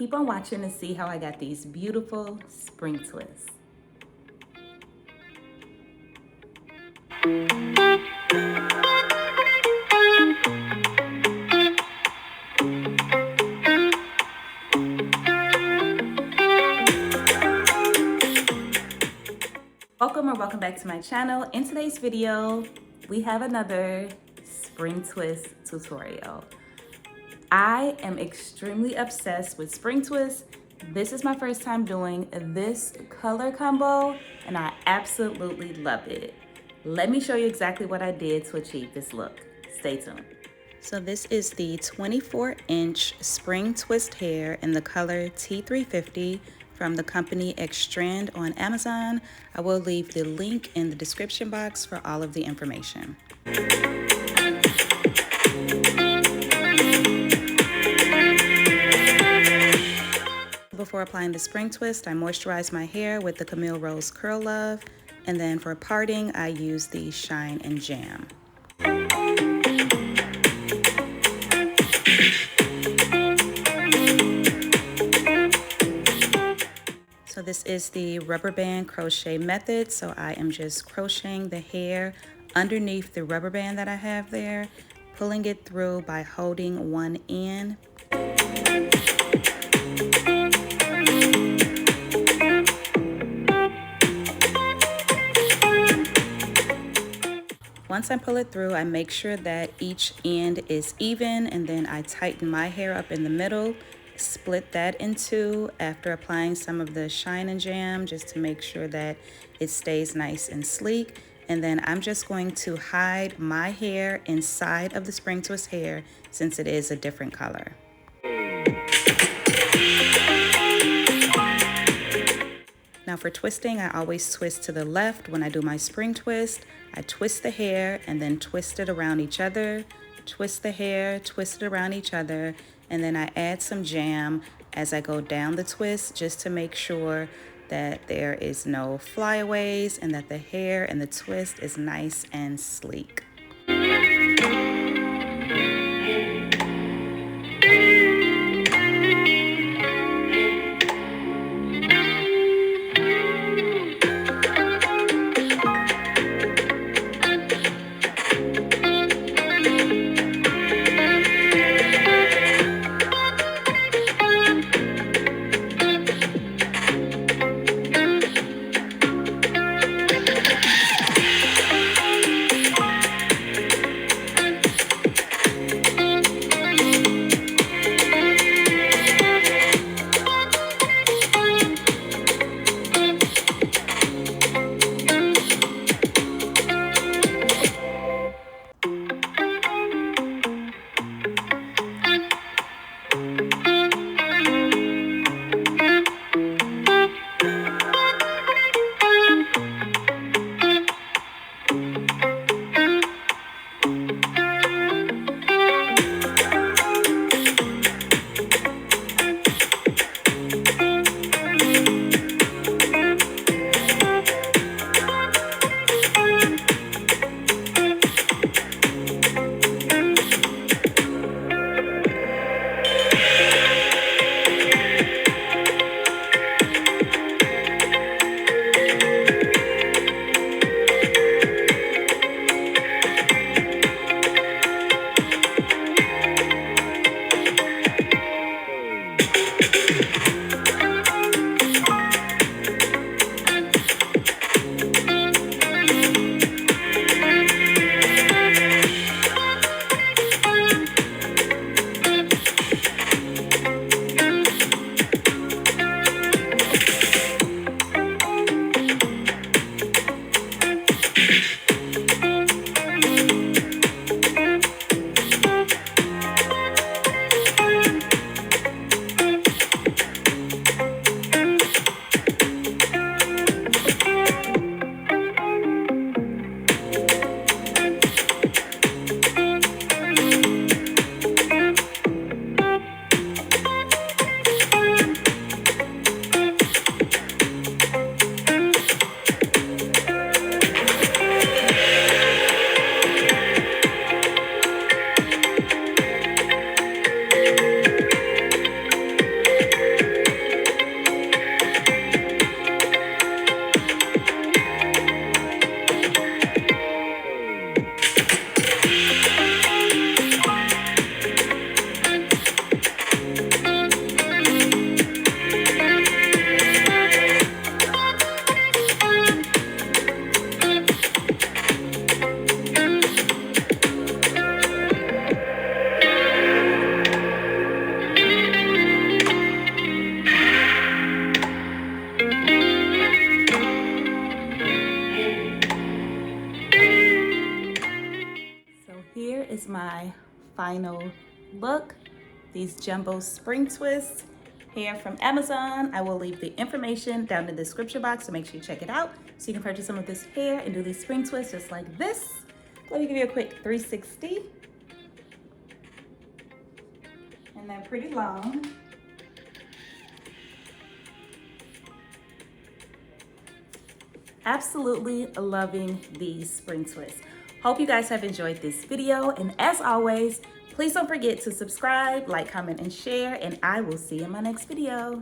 Keep on watching to see how I got these beautiful spring twists. Welcome back to my channel. In today's video, we have another spring twist tutorial. I am extremely obsessed with spring twists. This is my first time doing this color combo and I absolutely love it. Let me show you exactly what I did to achieve this look. Stay tuned. So this is the 24-inch spring twist hair in the color T350 from the company Xtrend on Amazon. I will leave the link in the description box for all of the information. Before applying the spring twist, I moisturize my hair with the Camille Rose Curl Love, and then for parting, I use the Shine and Jam. So this is the rubber band crochet method. So I am just crocheting the hair underneath the rubber band that I have there, pulling it through by holding one end. Once I pull it through, I make sure that each end is even, and then I tighten my hair up in the middle, split that in two after applying some of the Shine and Jam just to make sure that it stays nice and sleek. And then I'm just going to hide my hair inside of the spring twist hair since it is a different color. Now for twisting, I always twist to the left when I do my spring twist. I twist the hair and then twist it around each other, twist the hair, twist it around each other, and then I add some jam as I go down the twist just to make sure that there is no flyaways and that the hair and the twist is nice and sleek. final look. These jumbo spring twists hair from Amazon. I will leave the information down in the description box, so make sure you check it out so you can purchase some of this hair and do these spring twists just like this. Let me give you a quick 360. And they're pretty long. Absolutely loving these spring twists. Hope you guys have enjoyed this video, and as always, please don't forget to subscribe, like, comment, and share, and I will see you in my next video.